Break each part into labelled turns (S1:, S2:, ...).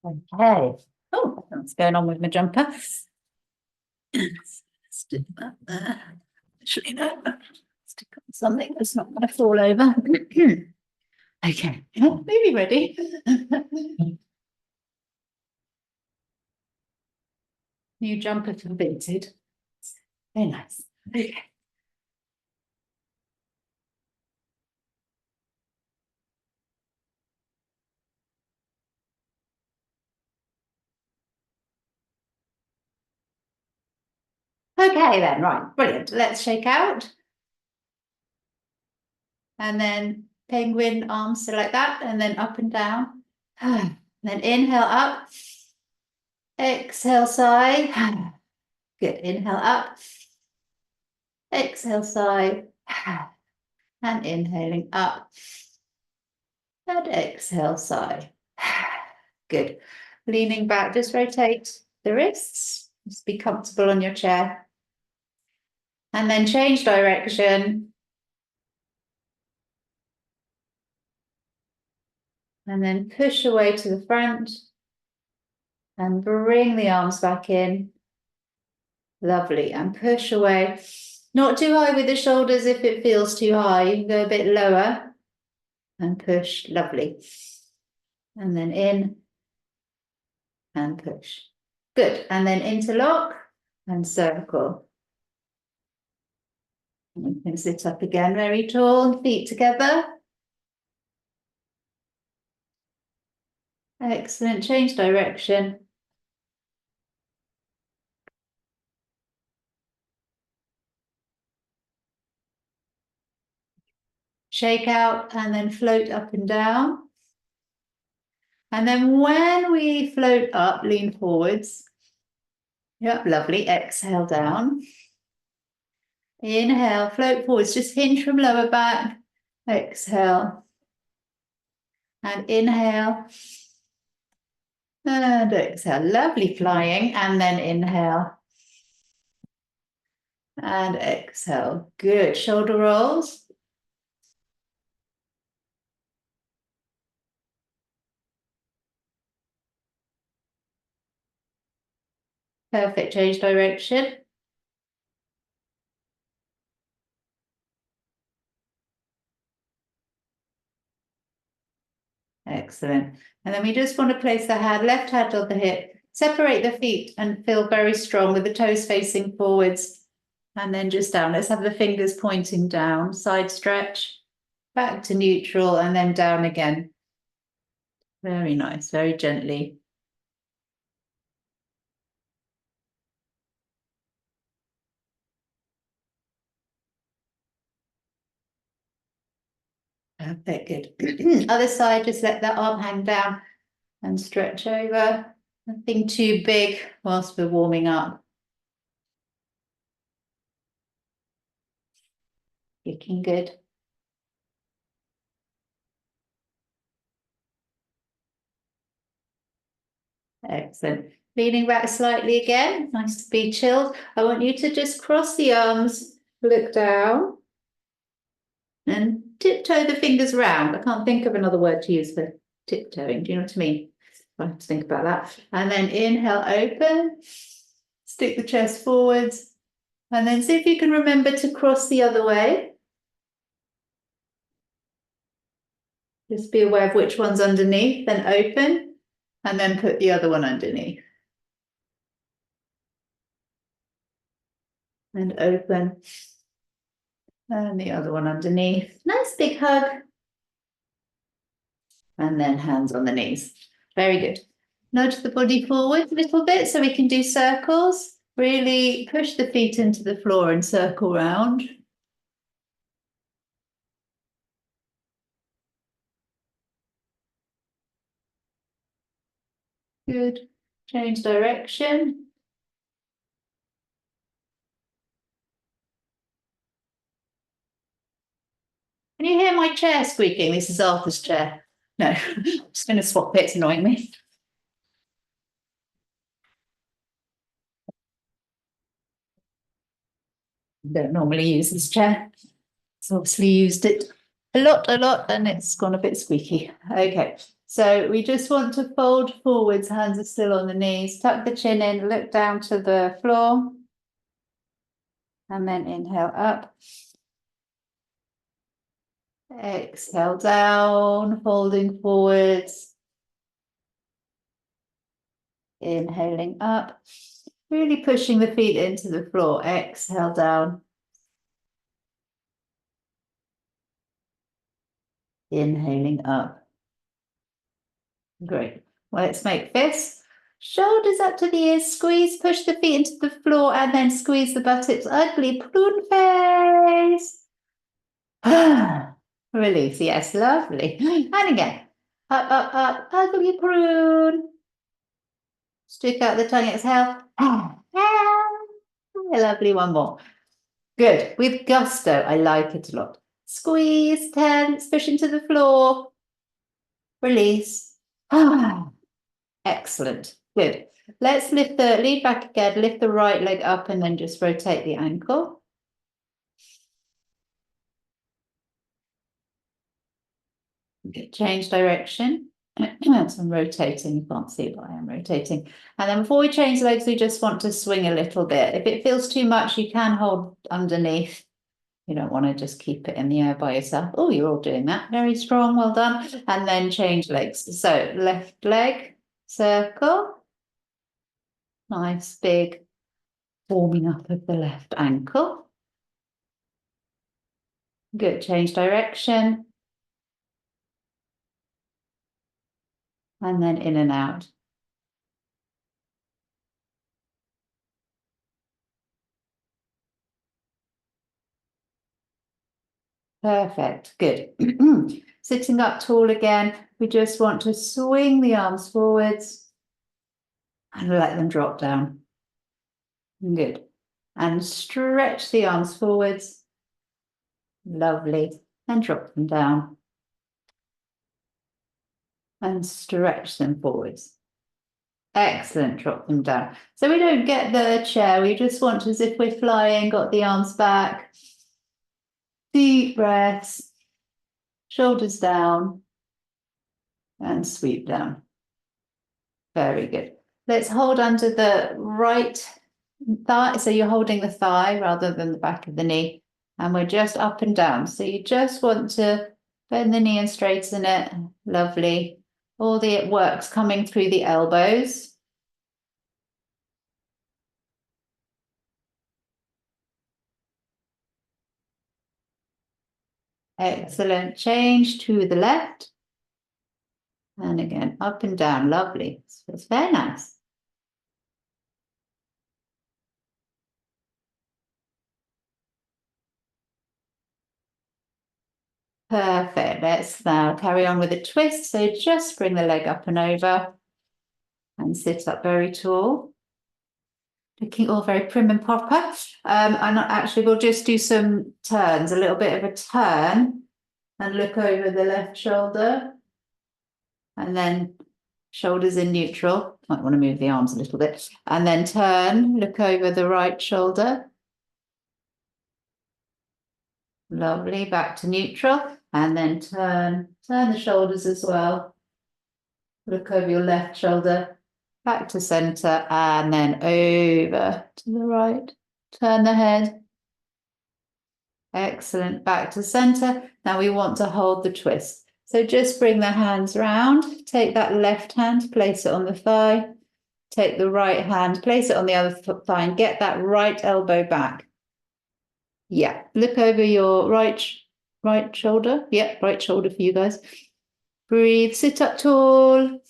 S1: Okay. Oh, what's going on with my jumper? Let's do that there. Actually, no. Stick on something that's not going to fall over. Okay, maybe ready. New jumper for Vinted. Very nice. Okay. Okay then, right, brilliant. Let's shake out. And then penguin arms, so like that, and then up and down. Then inhale up. Exhale, sigh. Good. Inhale up. Exhale, sigh. And inhaling up. And exhale, sigh. Good. Leaning back, just rotate the wrists. Just be comfortable on your chair. And then change direction. And then push away to the front. And bring the arms back in. Lovely. And push away. Not too high with the shoulders if it feels too high. You can go a bit lower. And push. Lovely. And then in. And push. Good. And then interlock and circle. And you can sit up again very tall, feet together. Excellent. Change direction. Shake out and then float up and down. And then when we float up, lean forwards. Yep, lovely. Exhale down. Inhale, float forwards. Just hinge from lower back. Exhale. And inhale. And exhale. Lovely flying. And then inhale. And exhale. Good. Shoulder rolls. Perfect. Change direction. Excellent. And then we just want to place the hand, left hand on the hip, separate the feet and feel very strong with the toes facing forwards. And then just down. Let's have the fingers pointing down. Side stretch, back to neutral, and then down again. Very nice. Very gently. Perfect, good. Other side, just let that arm hang down and stretch over. Nothing too big whilst we're warming up. Looking good. Excellent. Leaning back slightly again. Nice to be chilled. I want you to just cross the arms, look down, and tiptoe the fingers round. I can't think of another word to use for tiptoeing. Do you know what I mean? I have to think about that. And then inhale, open. Stick the chest forwards. And then see if you can remember to cross the other way. Just be aware of which one's underneath, then open, and then put the other one underneath. And open. And the other one underneath. Nice big hug. And then hands on the knees. Very good. Nudge the body forward a little bit so we can do circles. Really push the feet into the floor and circle round. Good. Change direction. Can you hear my chair squeaking? This is Arthur's chair. No, I'm just going to swap it. It's annoying me. Don't normally use this chair. So obviously used it a lot, and it's gone a bit squeaky. Okay, So we just want to fold forwards, hands are still on the knees, tuck the chin in, look down to the floor, and then inhale up. Exhale down, folding forwards. Inhaling up, really pushing the feet into the floor. Exhale down. Inhaling up. Great. Well, let's make fists. Shoulders up to the ears, squeeze, push the feet into the floor, and then squeeze the buttocks. Ugly prune face. Release. Yes, lovely. And again. Up, up, up. Ugly prune. Stick out the tongue. Exhale. Lovely. One more. Good. With gusto. I like it a lot. Squeeze, tense, push into the floor. Release. Excellent. Good. Let's lead back again, lift the right leg up and then just rotate the ankle. Good. Change direction. So I'm rotating, you can't see, but I am rotating. And then before we change legs, we just want to swing a little bit. If it feels too much, you can hold underneath. You don't want to just keep it in the air by yourself. Oh, you're all doing that. Very strong. Well done. And then change legs. So left leg, circle. Nice big warming up of the left ankle. Good. Change direction. And then in and out. Perfect. Good. Sitting up tall again, we just want to swing the arms forwards and let them drop down. Good. And stretch the arms forwards. Lovely. And drop them down. And stretch them forwards. Excellent. Drop them down. So we don't get the chair. We just want as if we're flying, got the arms back. Deep breaths. Shoulders down. And sweep down. Very good. Let's hold under the right thigh. So you're holding the thigh rather than the back of the knee. And we're just up and down. So you just want to bend the knee and straighten it. Lovely. All the work's coming through the elbows. Excellent. Change to the left. And again, up and down. Lovely. So it's very nice. Perfect. Let's now carry on with a twist. So just bring the leg up and over and sit up very tall. Looking all very prim and proper. And actually, we'll just do some turns, a little bit of a turn and look over the left shoulder. And then shoulders in neutral. Might want to move the arms a little bit. And then turn, look over the right shoulder. Lovely. Back to neutral. And then turn the shoulders as well. Look over your left shoulder. Back to center. And then over to the right. Turn the head. Excellent. Back to center. Now we want to hold the twist. So just bring the hands round. Take that left hand, place it on the thigh. Take the right hand, place it on the other thigh and get that right elbow back. Yeah. Look over your right shoulder. Yeah, right shoulder for you guys. Breathe. Sit up tall.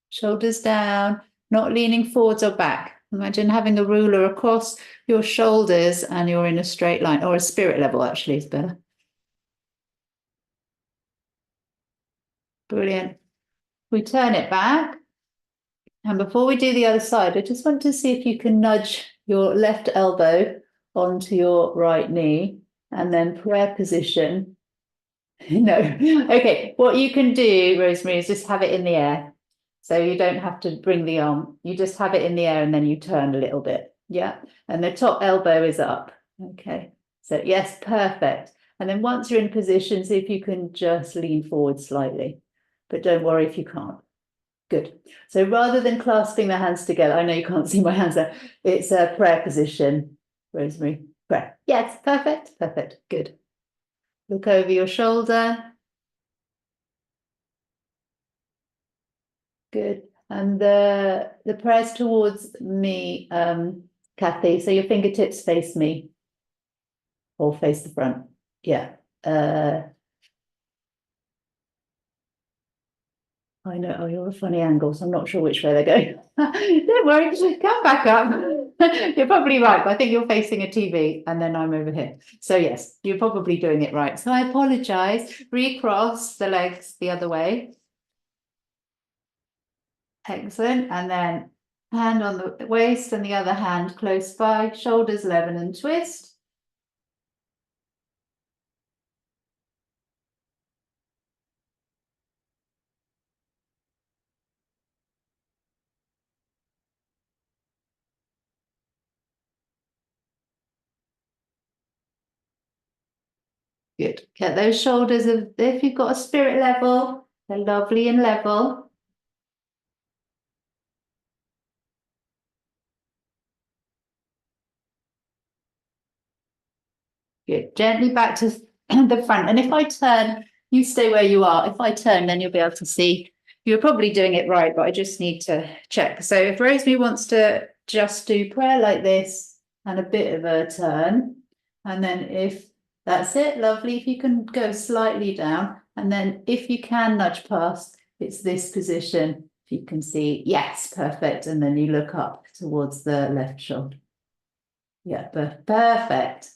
S1: Shoulders down. Not leaning forwards or back. Imagine having a ruler across your shoulders and you're in a straight line, or a spirit level actually is better. Brilliant. We turn it back. And before we do the other side, I just want to see if you can nudge your left elbow onto your right knee and then prayer position. No. Okay. What you can do, Rosemary, is just have it in the air. So you don't have to bring the arm. You just have it in the air and then you turn a little bit. Yeah. And the top elbow is up. Okay. So yes, perfect. And then once you're in position, see if you can just lean forward slightly. but don't worry if you can't. Good. So rather than clasping the hands together, I know you can't see my hands there, it's a prayer position, Rosemary. Prayer. Yes, perfect, perfect, good. Look over your shoulder. Good. And the prayer's towards me, Kathy. So your fingertips face me or face the front. Yeah. I know, oh, you're a funny angle, so I'm not sure which way they're going. Don't worry, come back up. You're probably right, but I think you're facing a TV and then I'm over here. So yes, you're probably doing it right. So I apologize. Recross the legs the other way. Excellent. And then hand on the waist and the other hand close by, shoulders level and twist. Good. Get those shoulders, if you've got a spirit level, they're lovely and level. Good. Gently back to the front. And if I turn, you stay where you are. If I turn, then you'll be able to see. You're probably doing it right, but I just need to check. So if Rosemary wants to just do prayer like this and a bit of a turn, and then if that's it, lovely. If you can go slightly down, and then if you can nudge past, it's this position. If you can see, yes, perfect. And then you look up towards the left shoulder. Yeah, perfect.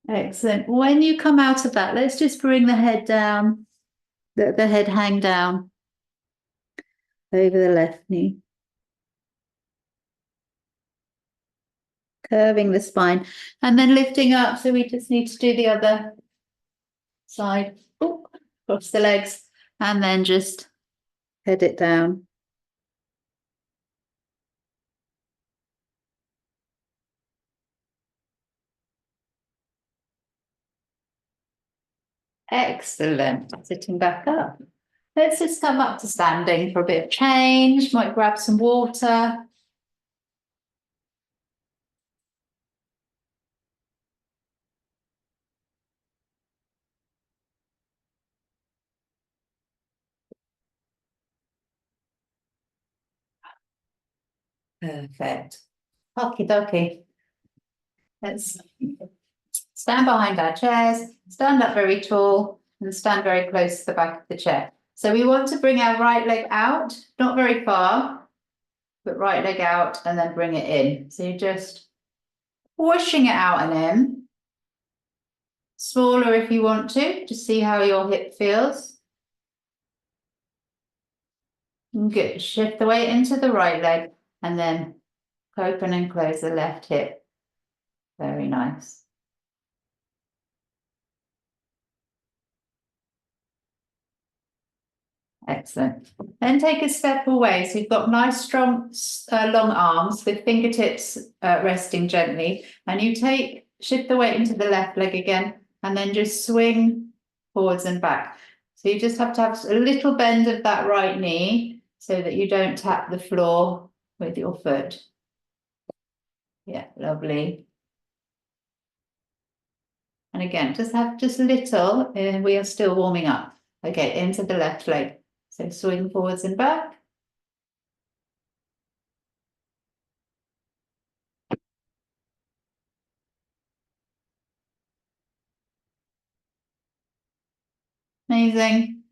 S1: Excellent. When you come out of that, let's just bring the head down, the head hang down over the left knee. Curving the spine and then lifting up. So we just need to do the other side. Ooh, cross the legs and then just head it down. Excellent. Sitting back up. Let's just come up to standing for a bit of change. Might grab some water. Perfect. Okie dokie. Let's stand behind our chairs, stand up very tall, and stand very close to the back of the chair. So we want to bring our right leg out, not very far, but right leg out and then bring it in. So you're just pushing it out and in. Smaller if you want to see how your hip feels. Good. Shift the weight into the right leg and then open and close the left hip. Very nice. Excellent. Then take a step away. So you've got nice, strong, long arms with fingertips resting gently. And you shift the weight into the left leg again, and then just swing forwards and back. So you just have to have a little bend of that right knee so that you don't tap the floor with your foot. Yeah, lovely. And again, just have just little, we are still warming up. Okay, into the left leg. So swing forwards and back. Amazing.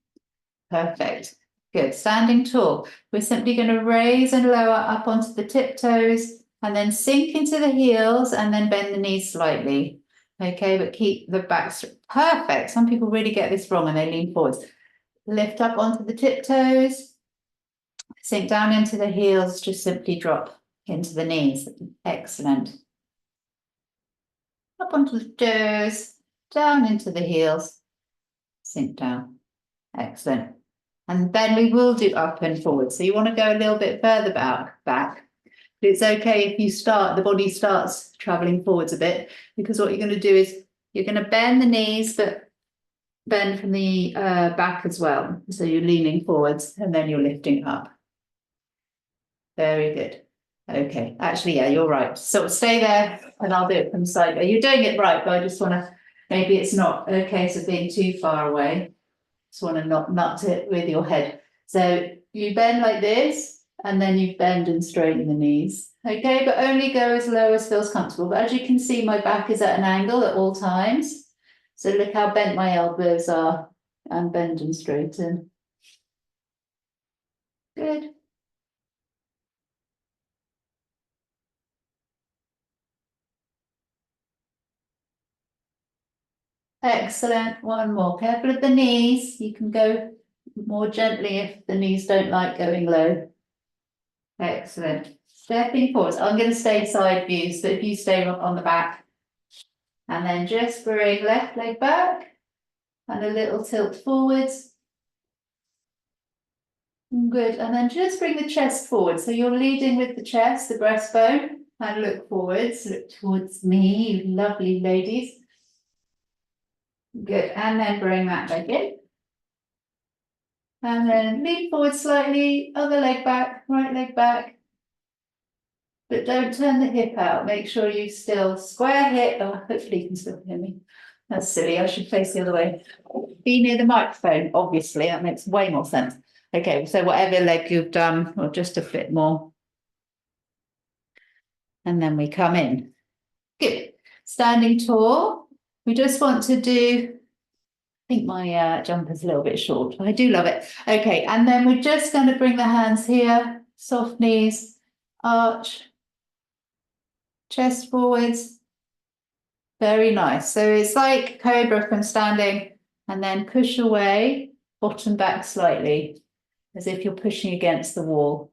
S1: Perfect. Good. Standing tall. We're simply going to raise and lower up onto the tiptoes and then sink into the heels and then bend the knees slightly. Okay, but keep the back perfect. Some people really get this wrong and they lean forwards. Lift up onto the tiptoes, sink down into the heels, just simply drop into the knees. Excellent. Up onto the toes, down into the heels, sink down. Excellent. And then we will do up and forward. So you want to go a little bit further back. It's okay if you the body starts traveling forwards a bit, because what you're going to do is you're going to bend the knees, but bend from the back as well. So you're leaning forwards and then you're lifting up. Very good. Okay, actually, yeah, you're right. So stay there and I'll do it from the side. You're doing it right, but I just want to, maybe it's not a case of being too far away. Just want to not nut it with your head. So you bend like this, and then you bend and straighten the knees. Okay, but only go as low as feels comfortable. But as you can see, my back is at an angle at all times. So look how bent my elbows are, and bend and straighten. Good. Excellent. One more. Careful of the knees. You can go more gently if the knees don't like going low. Excellent. Stepping forwards. I'm going to stay side view, so if you stay on the back. And then just bring left leg back and a little tilt forwards. Good. And then just bring the chest forward. So you're leading with the chest, the breastbone, and look forwards. Look towards me, you lovely ladies. Good. And then bring that leg in. And then lean forward slightly, other leg back, right leg back. But don't turn the hip out. Make sure you still square hip. Oh, hopefully you can still hear me. That's silly. I should face the other way. Be near the microphone, obviously. That makes way more sense. Okay, so whatever leg you've done, or just a bit more. And then we come in. Good. Standing tall. We just want to do, I think my jumper's a little bit short. I do love it. Okay, and then we're just going to bring the hands here, soft knees, arch, chest forwards. Very nice. So it's like cobra from standing, and then push away, bottom back slightly, as if you're pushing against the wall.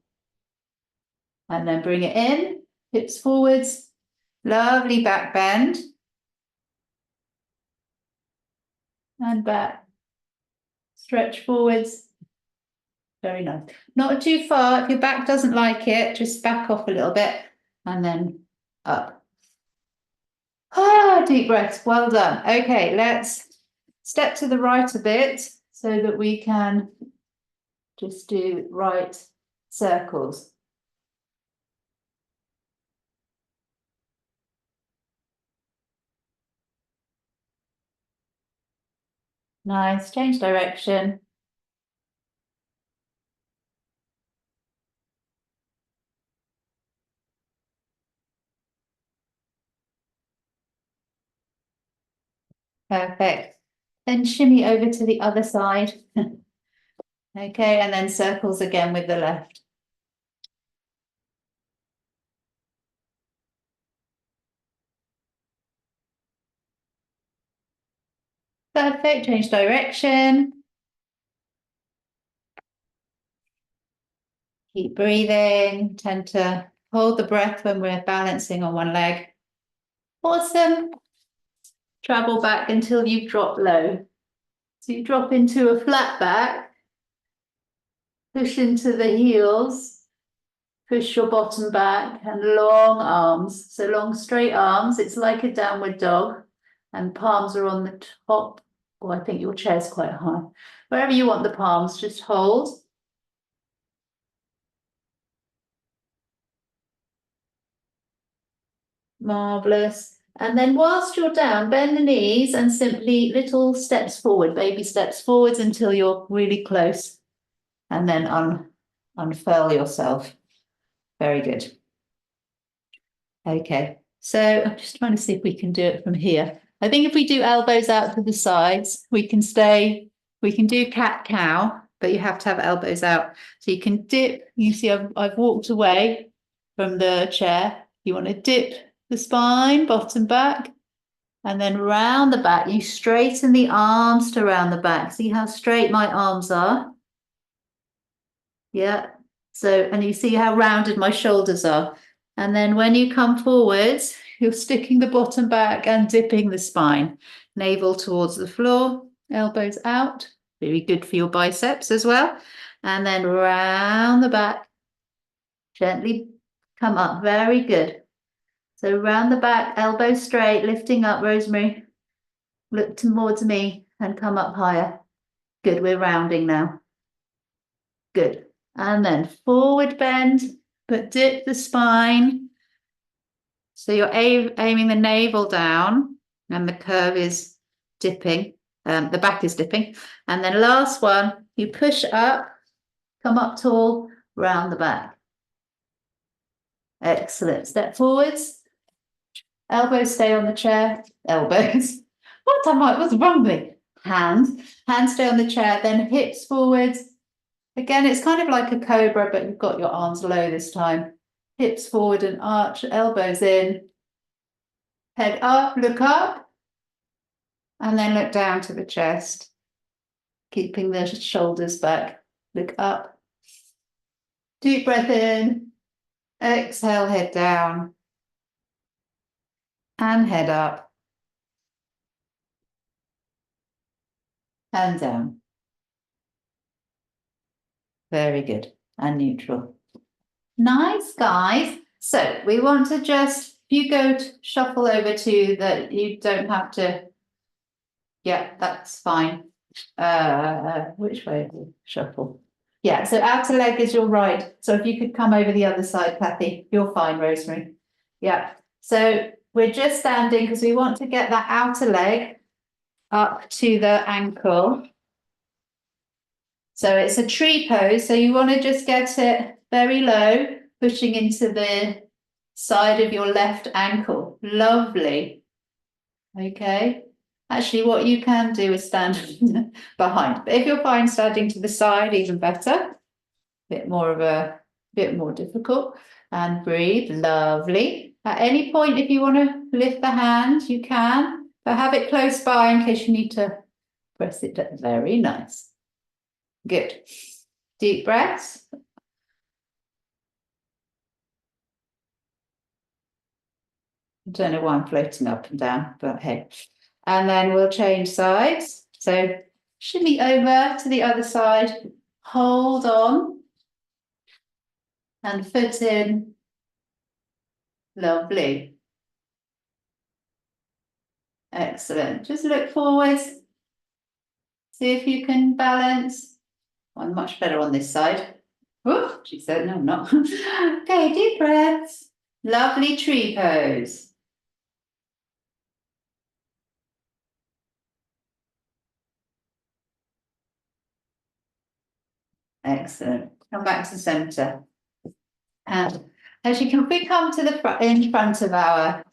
S1: And then bring it in, hips forwards, lovely back bend. And back, stretch forwards. Very nice. Not too far. If your back doesn't like it, just back off a little bit and then up. Ah, deep breaths. Well done. Okay, let's step to the right a bit so that we can just do right circles. Nice. Change direction. Perfect. Then shimmy over to the other side. Okay, and then circles again with the left. Perfect. Change direction. Keep breathing. Tend to hold the breath when we're balancing on one leg. Awesome. Travel back until you drop low. So you drop into a flat back, push into the heels, push your bottom back, and long arms. So long straight arms. It's like a downward dog, and palms are on the top. Oh, I think your chair's quite high. Wherever you want the palms, just hold. Marvelous. And then whilst you're down, bend the knees and simply little steps forward, baby steps forwards until you're really close. And then unfurl yourself. Very good. Okay, so I'm just trying to see if we can do it from here. I think if we do elbows out to the sides, we can do cat-cow, but you have to have elbows out. So you can dip, you see I've walked away from the chair. You want to dip the spine, bottom back, and then round the back. You straighten the arms to round the back. See how straight my arms are? Yeah. So, and you see how rounded my shoulders are. And then when you come forwards, you're sticking the bottom back and dipping the spine. Navel towards the floor, elbows out. Very good for your biceps as well. And then round the back. Gently come up. Very good. So round the back, elbow straight, lifting up, Rosemary. Look towards me and come up higher. Good, we're rounding now. Good. And then forward bend, but dip the spine. So you're aiming the navel down and the curve is dipping. The back is dipping. And then last one, you push up, come up tall, round the back. Excellent. Step forwards. Elbows stay on the chair. Elbows. What's wrong with me? Hands stay on the chair, then hips forwards. Again, it's kind of like a cobra, but you've got your arms low this time. Hips forward and arch, elbows in. Head up, look up. And then look down to the chest. Keeping the shoulders back. Look up. Deep breath in. Exhale, head down. And head up. And down. Very good. And neutral. Nice, guys. So we want to just, if you go to shuffle over to that, you don't have to. Yeah, that's fine. Which way do you shuffle? Yeah, so outer leg is your right. So if you could come over the other side, Kathy, you're fine, Rosemary. Yeah. So we're just standing because we want to get that outer leg up to the ankle. So it's a tree pose. So you want to just get it very low, pushing into the side of your left ankle. Lovely. Okay. Actually, what you can do is stand behind. But if you're fine standing to the side, even better. Bit more difficult. And breathe. Lovely. At any point, if you want to lift the hand, you can. But have it close by in case you need to press it down. Very nice. Good. Deep breaths. I don't know why I'm floating up and down, but hey. And then we'll change sides. So shimmy over to the other side. Hold on. And foot in. Lovely. Excellent. Just look forwards. See if you can balance. I'm much better on this side. Oh, she said, no, I'm not. Okay, deep breaths. Lovely tree pose. Excellent. Come back to center. And as you can, we come to the front, in front of our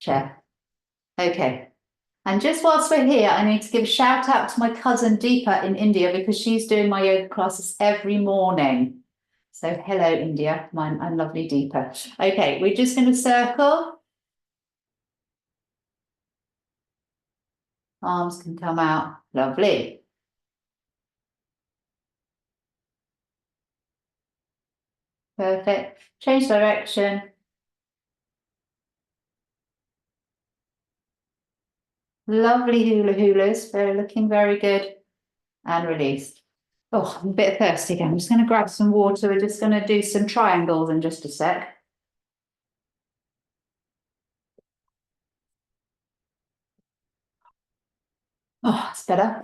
S1: chair. Okay. And just whilst we're here, I need to give a shout out to my cousin Deepa in India because she's doing my yoga classes every morning. So hello, India, my lovely Deepa. Okay, we're just going to circle. Arms can come out. Lovely. Perfect. Change direction. Lovely hula hulas. They're looking very good. And release. Oh, I'm a bit thirsty again. I'm just going to grab some water. We're just going to do some triangles in just a sec. Oh, it's better.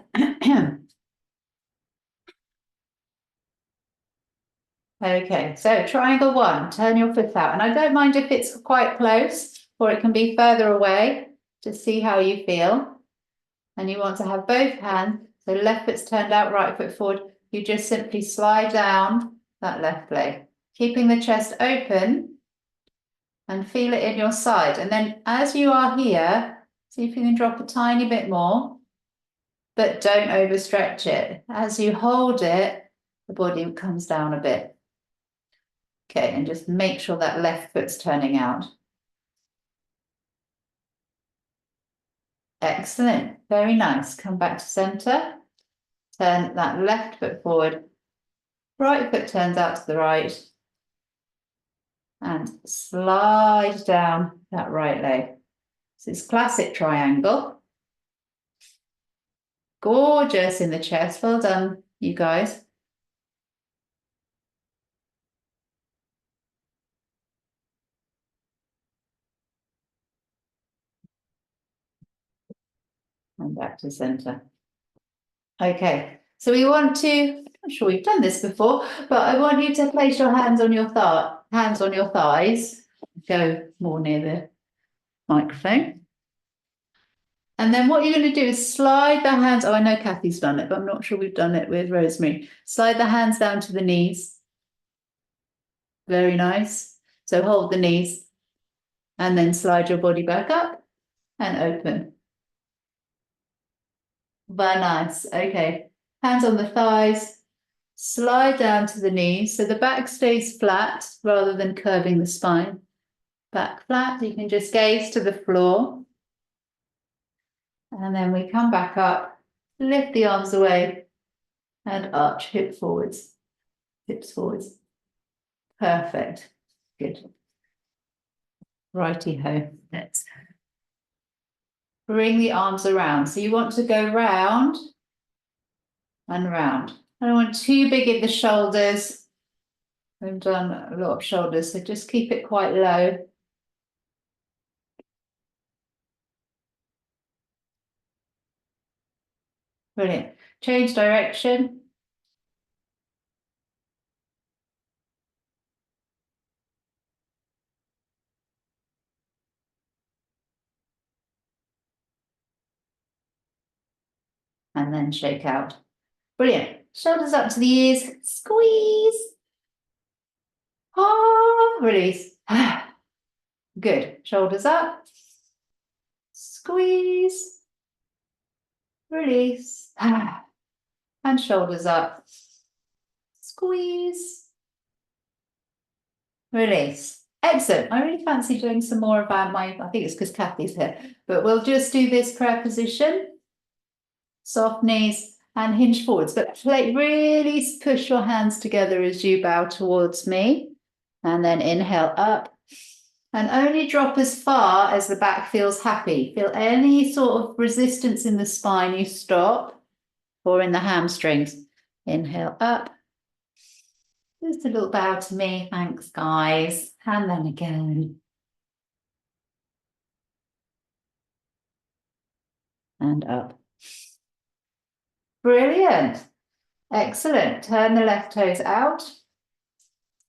S1: Okay, so triangle one, turn your foot out. And I don't mind if it's quite close or it can be further away. Just see how you feel. And you want to have both hands. So left foot's turned out, right foot forward. You just simply slide down that left leg, keeping the chest open and feel it in your side. And then as you are here, see if you can drop a tiny bit more, but don't overstretch it. As you hold it, the body comes down a bit. Okay, and just make sure that left foot's turning out. Excellent, very nice. Come back to center. Turn that left foot forward. Right foot turns out to the right. And slide down that right leg. This is classic triangle. Gorgeous in the chest. Well done, you guys. and back to center. Okay, so we want to, I'm sure we've done this before, but I want you to place your hands on your thighs. Go more near the microphone. And then what you're going to do is slide the hands. Oh, I know Kathy's done it, but I'm not sure we've done it with Rosemary. Slide the hands down to the knees. Very nice. So hold the knees and then slide your body back up and open. Very nice. Okay. Hands on the thighs. Slide down to the knees. So the back stays flat rather than curving the spine. Back flat. You can just gaze to the floor. And then we come back up, lift the arms away and arch hips forwards. Perfect. Good. Righty-ho. Let's bring the arms around. So you want to go round and round. I don't want too big in the shoulders. I've done a lot of shoulders, so just keep it quite low. Brilliant. Change direction. And then shake out. Brilliant. Shoulders up to the ears. Squeeze. Ah, release. Good. Shoulders up. Squeeze. Release. And shoulders up. Squeeze. Release. Excellent. I really fancy doing some more about I think it's because Kathy's here, but we'll just do this prayer position. Soft knees and hinge forwards, but really push your hands together as you bow towards me. And then inhale up and only drop as far as the back feels happy. Feel any sort of resistance in the spine, you stop, or in the hamstrings. Inhale up. Just a little bow to me. Thanks, guys. And then again. And up. Brilliant. Excellent. Turn the left toes out.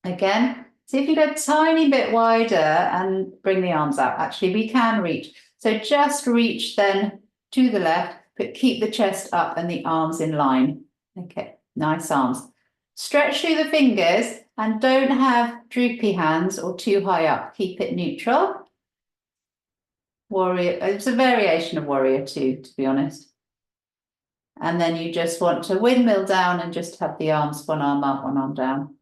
S1: Again. See if you go a tiny bit wider and bring the arms out. Actually, we can reach. So just reach then to the left, but keep the chest up and the arms in line. Okay, nice arms. Stretch through the fingers and don't have droopy hands or too high up. Keep it neutral. Warrior, it's a variation of warrior two, to be honest. And then you just want to windmill down and just have the arms, one arm up, one arm down.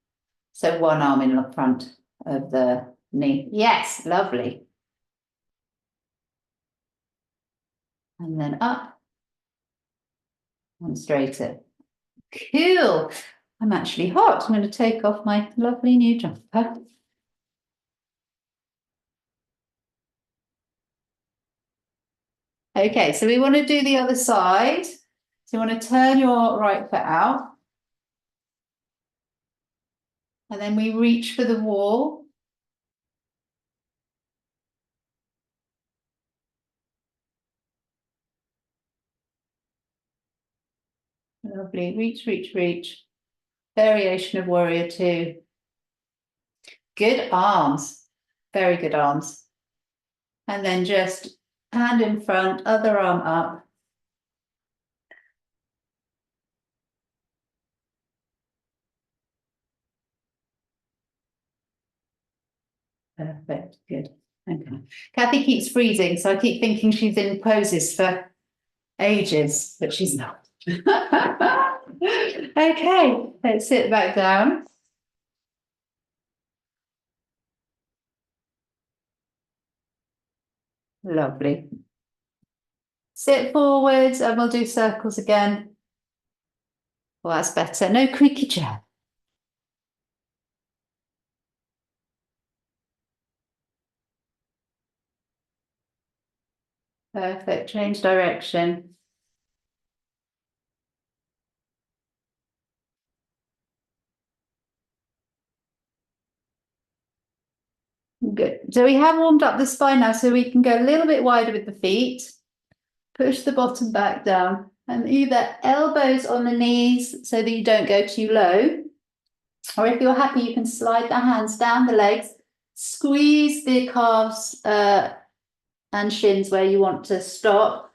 S1: So one arm in the front of the knee. Yes, lovely. And then up and straighten. Cool. I'm actually hot. I'm going to take off my lovely new jumper. Okay, so we want to do the other side. So you want to turn your right foot out. And then we reach for the wall. Lovely. Reach, reach, reach. Variation of warrior two. Good arms. Very good arms. And then just hand in front, other arm up. Perfect. Good. Okay. Kathy keeps freezing, so I keep thinking she's in poses for ages, but she's not. Okay, let's sit back down. Lovely. Sit forwards and we'll do circles again. Well, that's better. No creaky chair. Perfect. Change direction. Good. So we have warmed up the spine now, so we can go a little bit wider with the feet. Push the bottom back down and either elbows on the knees so that you don't go too low. Or if you're happy, you can slide the hands down the legs, squeeze the calves and shins where you want to stop.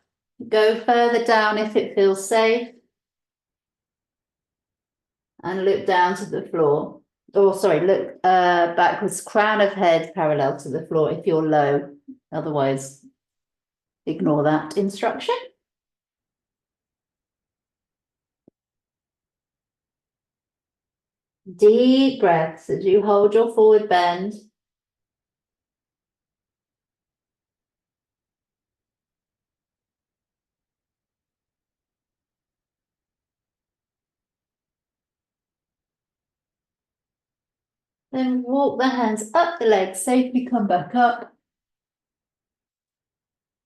S1: Go further down if it feels safe. And look down to the floor. Or sorry, look backwards, crown of head parallel to the floor if you're low. Otherwise, ignore that instruction. Deep breaths as you hold your forward bend. Then walk the hands up the legs, safely come back up.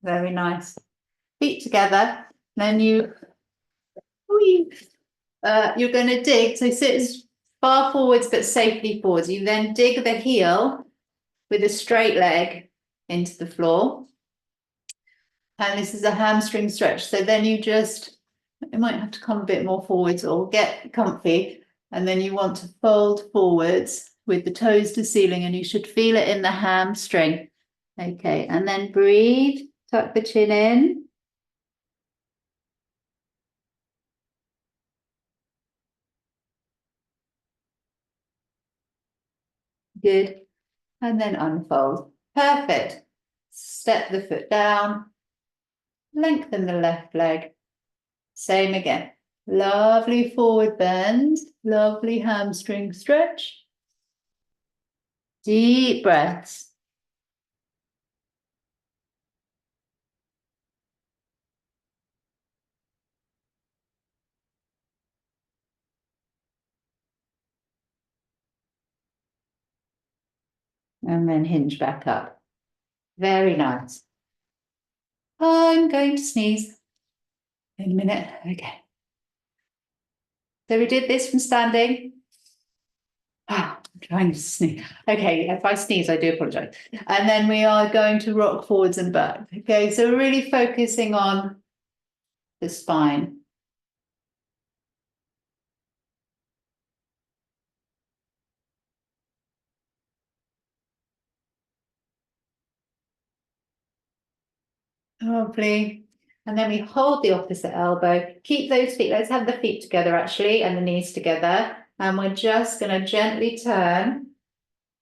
S1: Very nice. Feet together. Then you're going to dig. So sit as far forwards but safely forwards. You then dig the heel with a straight leg into the floor. And this is a hamstring stretch. So then you might have to come a bit more forwards or get comfy. And then you want to fold forwards with the toes to ceiling, and you should feel it in the hamstring. Okay, and then breathe, tuck the chin in. Good. And then unfold. Perfect. Step the foot down. Lengthen the left leg. Same again. Lovely forward bend. Lovely hamstring stretch. Deep breaths. And then hinge back up. Very nice. I'm going to sneeze in a minute. Okay. So we did this from standing. I'm trying to sneeze. Okay, if I sneeze, I do apologize. And then we are going to rock forwards and back. Okay, so we're really focusing on the spine. Lovely. And then we hold the opposite elbow. Keep those feet. Let's have the feet together actually and the knees together. And we're just going to gently turn,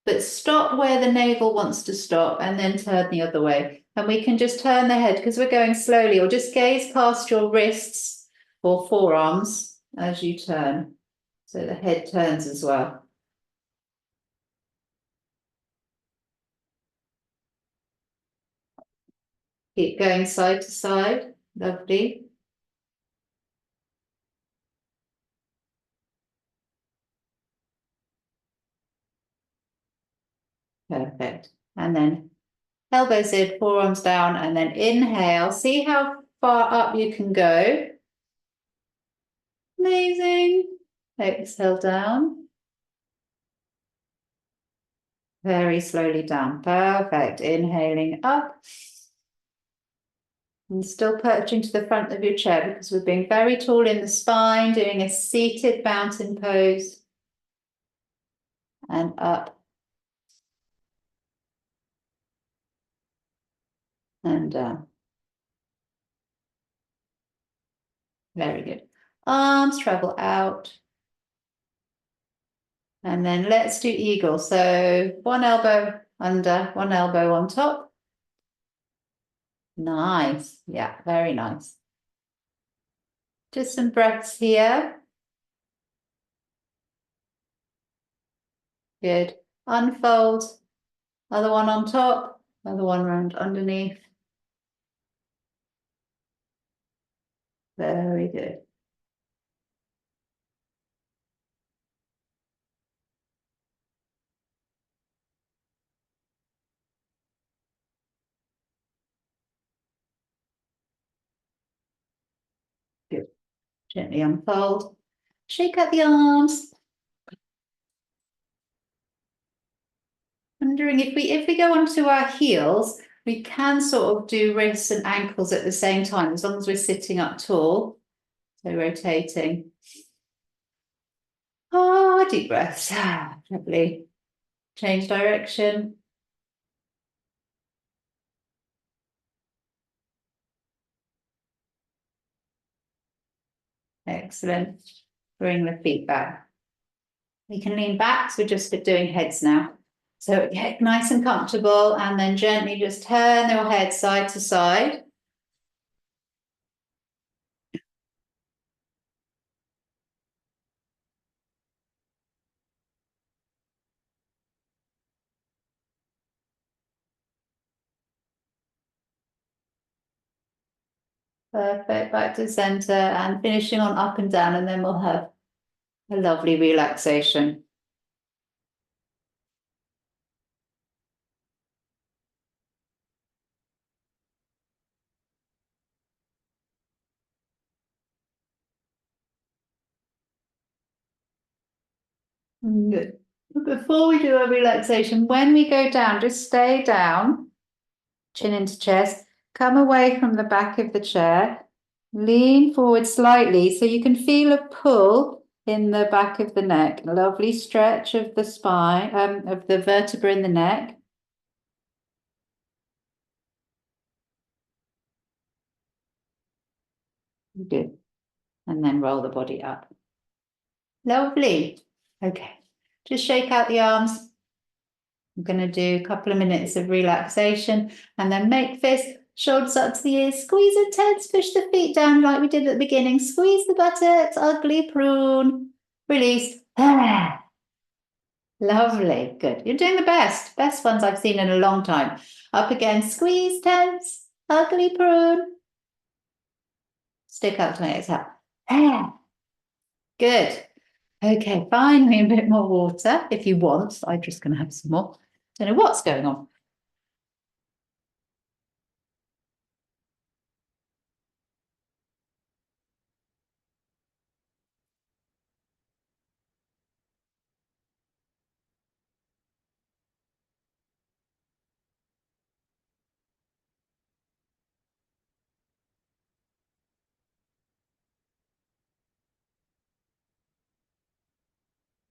S1: but stop where the navel wants to stop and then turn the other way. And we can just turn the head because we're going slowly, or just gaze past your wrists or forearms as you turn. So the head turns as well. Keep going side to side. Lovely. Perfect. And then elbows in, forearms down, and then inhale. See how far up you can go. Amazing. Exhale down. Very slowly down. Perfect. Inhaling up. And still perching to the front of your chair because we're being very tall in the spine, doing a seated mountain pose. And up. And down. Very good. Arms travel out. And then let's do eagle. So one elbow under, one elbow on top. Nice. Yeah, very nice. Just some breaths here. Good. Unfold. Other one on top, other one round underneath. Very good. Good. Gently unfold. Shake out the arms. Wondering if we go onto our heels, We can sort of do wrists and ankles at the same time, as long as we're sitting up tall. So rotating. Oh, deep breaths. Lovely. Change direction. Excellent. Bring the feet back. We can lean back, so we're just doing heads now. So get nice and comfortable, and then gently just turn your head side to side. Perfect, back to center and finishing on up and down, and then we'll have a lovely relaxation. Good. Before we do our relaxation, when we go down, just stay down, chin into chest, come away from the back of the chair, lean forward slightly so you can feel a pull in the back of the neck. A lovely stretch of the spine, of the vertebra in the neck. Good. And then roll the body up. Lovely. Okay. Just shake out the arms. I'm going to do a couple of minutes of relaxation and then make fists, shoulders up to the ears, squeeze it tense, push the feet down like we did at the beginning, squeeze the buttocks, ugly prune, release. Lovely, good. You're doing the best ones I've seen in a long time. Up again, squeeze, tense, ugly prune. Stick out to my exhale. Good. Okay, finally a bit more water if you want. I'm just going to have some more. Don't know what's going on.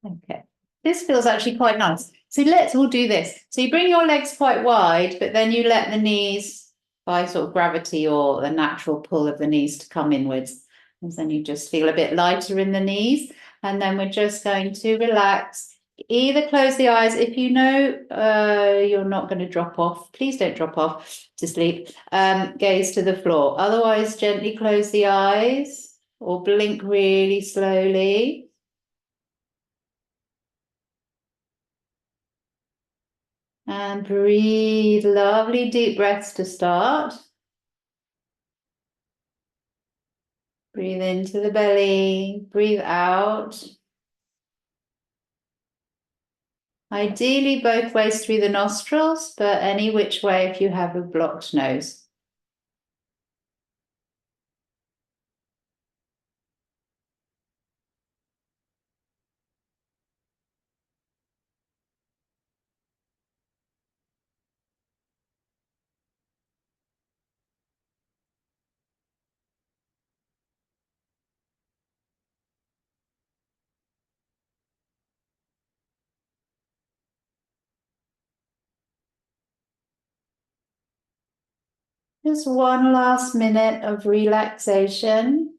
S1: Okay, this feels actually quite nice. So let's all do this. So you bring your legs quite wide, but then you let the knees, by sort of gravity or the natural pull of the knees, to come inwards. And then you just feel a bit lighter in the knees. And then we're just going to relax. Either close the eyes. If you know you're not going to drop off, please don't drop off to sleep. Gaze to the floor. Otherwise, gently close the eyes or blink really slowly. And breathe lovely deep breaths to start. Breathe into the belly, breathe out. Ideally both ways through the nostrils, but any which way if you have a blocked nose. Just one last minute of relaxation.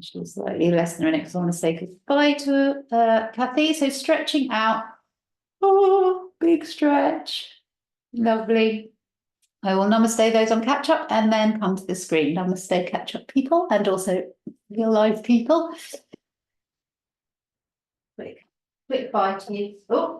S1: She's slightly less than a minute because I want to say goodbye to Kathy. So stretching out. Oh, big stretch. Lovely. I will namaste those on catch up and then come to the screen. Namaste catch up people and also real life people. Great. quick bite in. Oh,